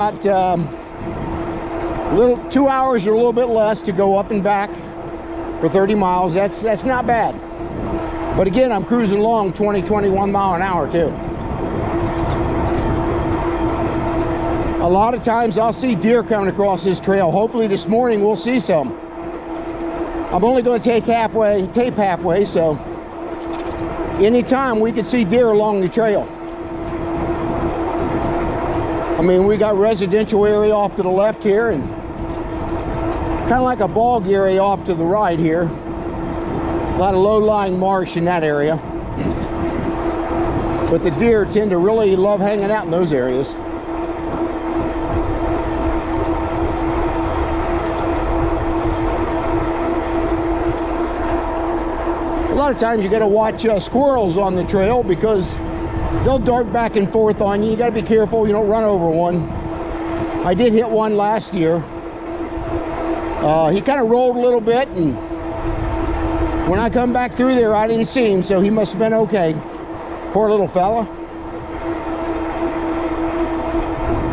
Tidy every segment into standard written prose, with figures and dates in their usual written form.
About 2 hours or a little bit less to go up and back for 30 miles. That's not bad. But again, I'm cruising along 21 mile an hour too. A lot of times I'll see deer coming across this trail. Hopefully this morning we'll see some. I'm only going to tape halfway, so anytime we could see deer along the trail. I mean, we got residential area off to the left here and kind of like a bog area off to the right here. A lot of low-lying marsh in that area. But the deer tend to really love hanging out in those areas. A lot of times you got to watch squirrels on the trail because they'll dart back and forth on you. You got to be careful you don't run over one. I did hit one last year. He kind of rolled a little bit, and when I come back through there I didn't see him, so he must have been okay. Poor little fella.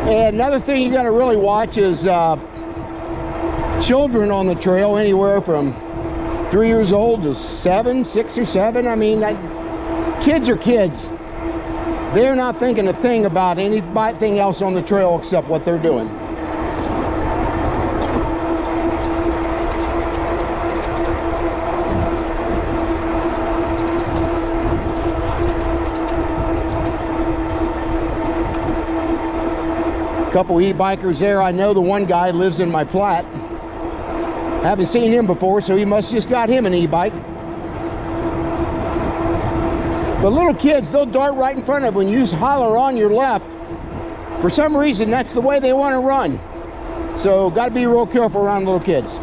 And another thing you got to really watch is children on the trail, anywhere from 3 years old to 6 or 7. I mean, kids are kids. They're not thinking a thing about anything else on the trail except what they're doing. A couple e-bikers there. I know the one guy lives in my Platte. Haven't seen him before, so he must just got him an e-bike. But little kids, they'll dart right in front of you when you holler on your left. For some reason, that's the way they want to run. So, got to be real careful around little kids.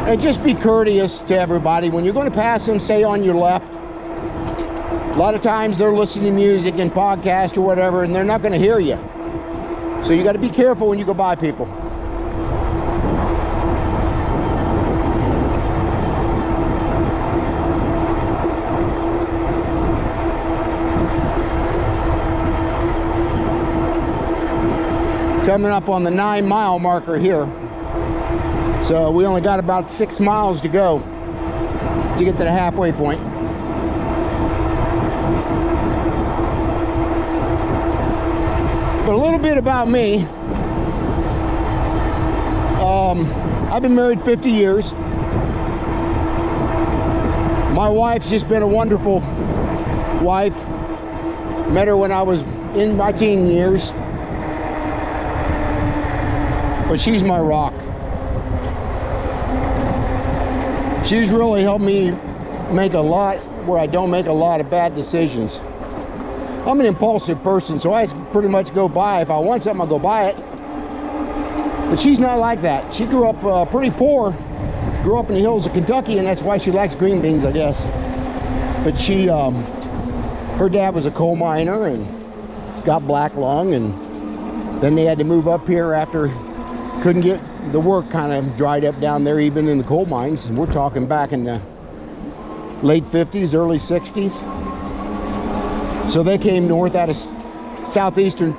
And just be courteous to everybody. When you're going to pass them, say on your left. A lot of times they're listening to music and podcast or whatever, and they're not going to hear you. So you got to be careful when you go by people. Coming up on the 9-mile marker here. So we only got about 6 miles to go to get to the halfway point. But a little bit about me. I've been married 50 years. My wife's just been a wonderful wife. Met her when I was in my teen years. But she's my rock. She's really helped me make a lot where I don't make a lot of bad decisions. I'm an impulsive person, so I pretty much go buy. If I want something, I'll go buy it. But she's not like that. She grew up pretty poor. Grew up in the hills of Kentucky, and that's why she likes green beans, I guess. But she, her dad was a coal miner and got black lung, and then they had to move up here after couldn't get the work, kind of dried up down there, even in the coal mines. And we're talking back in the late 50s, early 60s. So they came north out of southeastern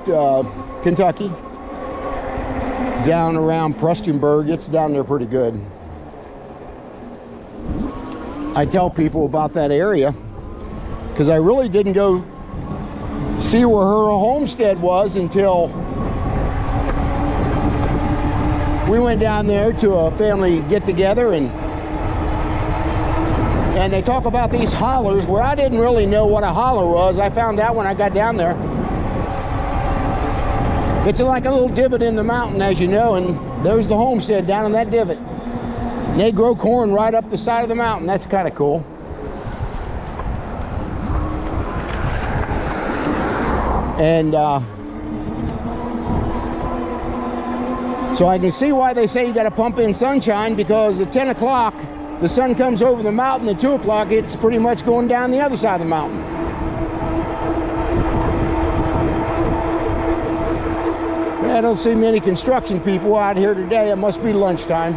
Kentucky, down around Prestonburg. It's down there pretty good. I tell people about that area because I really didn't go see where her homestead was until we went down there to a family get-together, and they talk about these hollers where I didn't really know what a holler was. I found out when I got down there. It's like a little divot in the mountain, as you know, and there's the homestead down in that divot. And they grow corn right up the side of the mountain. That's kind of cool. And so I can see why they say you got to pump in sunshine, because at 10 o'clock the sun comes over the mountain. At 2 o'clock it's pretty much going down the other side of the mountain. I don't see many construction people out here today. It must be lunchtime.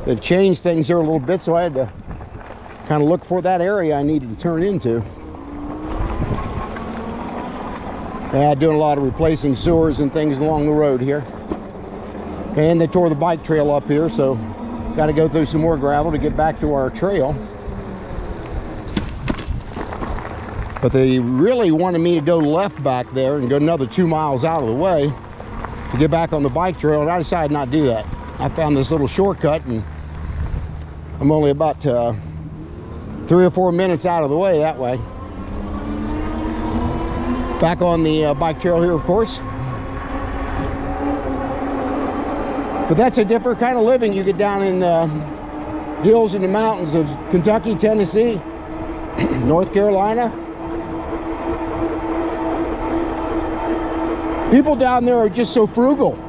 They've changed things here a little bit, so I had to kind of look for that area I needed to turn into. Yeah, doing a lot of replacing sewers and things along the road here. And they tore the bike trail up here, so got to go through some more gravel to get back to our trail. But they really wanted me to go left back there and go another 2 miles out of the way to get back on the bike trail, and I decided not to do that. I found this little shortcut, and I'm only about 3 or 4 minutes out of the way that way. Back on the bike trail here, of course. But that's a different kind of living you get down in the hills and the mountains of Kentucky, Tennessee, North Carolina. People down there are just so frugal.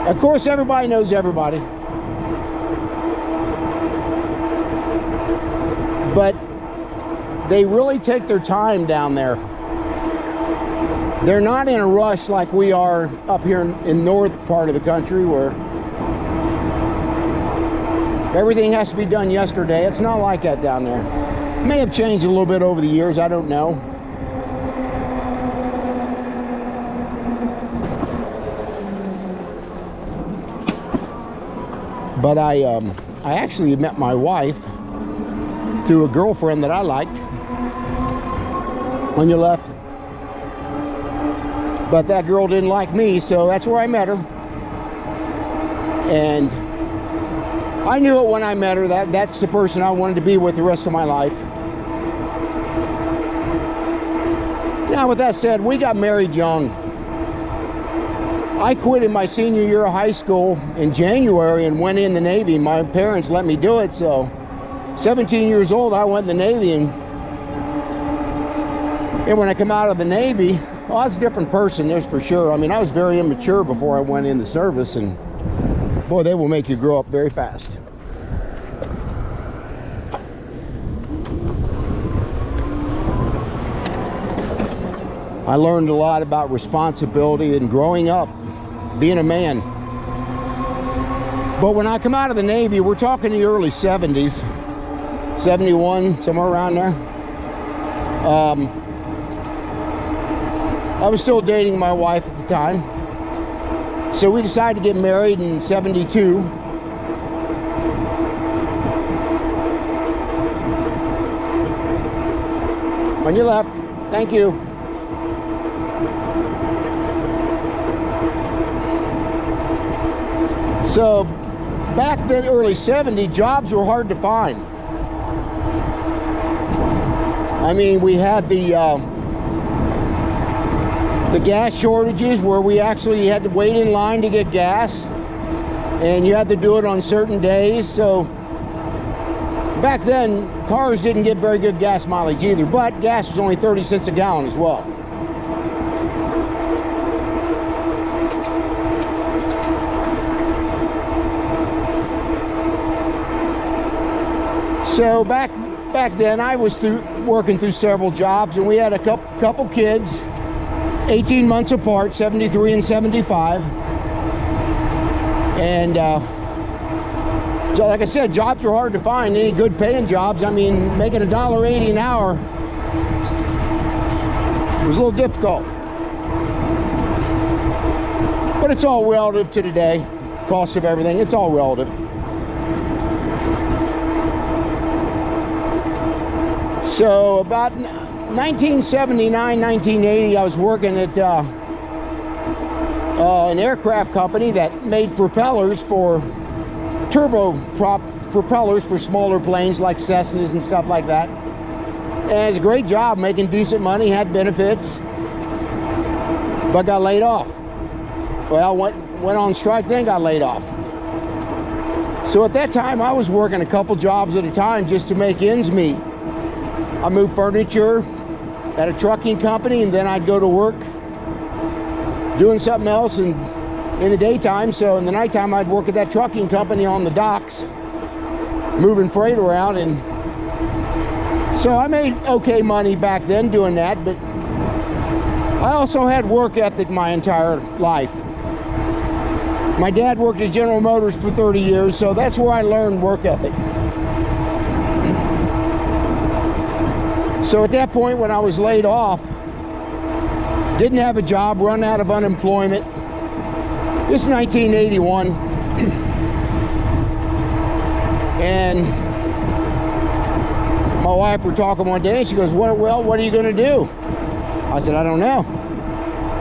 Of course, everybody knows everybody. But they really take their time down there. They're not in a rush like we are up here in north part of the country, where everything has to be done yesterday. It's not like that down there. It may have changed a little bit over the years, I don't know. But I actually met my wife through a girlfriend that I liked. On your left. But that girl didn't like me, so that's where I met her. And I knew it when I met her, that's the person I wanted to be with the rest of my life. Now, with that said, we got married young. I quit in my senior year of high school in January and went in the Navy. My parents let me do it, so 17 years old, I went in the Navy, and when I come out of the Navy, well, I was a different person, there's for sure. I mean, I was very immature before I went in the service, and boy, they will make you grow up very fast. I learned a lot about responsibility and growing up, being a man. But when I come out of the Navy, we're talking the early 70s, 71, somewhere around there. I was still dating my wife at the time. So we decided to get married in 72. On your left, thank you. So back then, early 70s, jobs were hard to find. I mean, we had the gas shortages where we actually had to wait in line to get gas, and you had to do it on certain days. So back then, cars didn't get very good gas mileage either, but gas was only 30 cents a gallon as well. So back then, I was working through several jobs, and we had a couple kids, 18 months apart, 73 and 75. And so like I said, jobs are hard to find, any good paying jobs. I mean, making $1.80 an hour was a little difficult. But it's all relative to today, cost of everything, it's all relative. So about 1979, 1980, I was working at an aircraft company that made propellers for turboprop propellers for smaller planes like Cessnas and stuff like that. And it's a great job, making decent money, had benefits, but got laid off. Well, went on strike, then got laid off. So at that time, I was working a couple jobs at a time just to make ends meet. I moved furniture at a trucking company, and then I'd go to work doing something else in the daytime. So in the nighttime, I'd work at that trucking company on the docks, moving freight around. And so I made okay money back then doing that, but I also had work ethic my entire life. My dad worked at General Motors for 30 years, so that's where I learned work ethic. So at that point, when I was laid off, didn't have a job, run out of unemployment. This is 1981. And my wife were talking one day, and she goes, what are you going to do? I said, I don't know.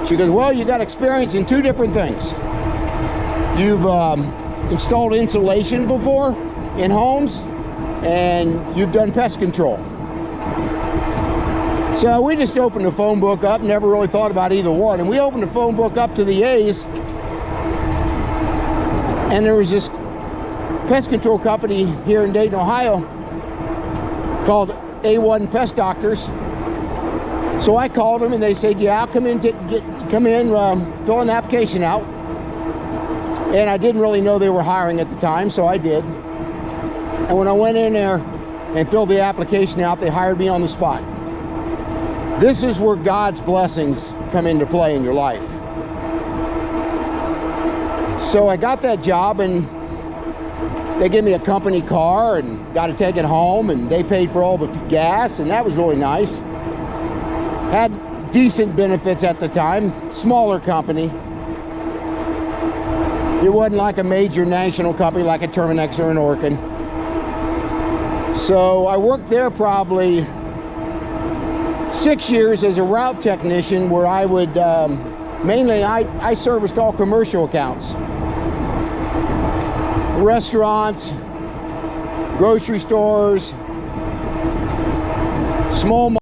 She goes, well, you got experience in two different things. You've installed insulation before in homes, and you've done pest control. So we just opened the phone book up, never really thought about either one. And we opened the phone book up to the A's, and there was this pest control company here in Dayton, Ohio, called A1 Pest Doctors. So I called them, and they said, yeah, I'll come in, fill an application out. And I didn't really know they were hiring at the time, so I did. And when I went in there and filled the application out, they hired me on the spot. This is where God's blessings come into play in your life. So I got that job, and they gave me a company car and got to take it home, and they paid for all the gas, and that was really nice. Had decent benefits at the time, smaller company. It wasn't like a major national company like a Terminex or an Orkin. So I worked there probably 6 years as a route technician, where I would mainly I serviced all commercial accounts, restaurants, grocery stores, small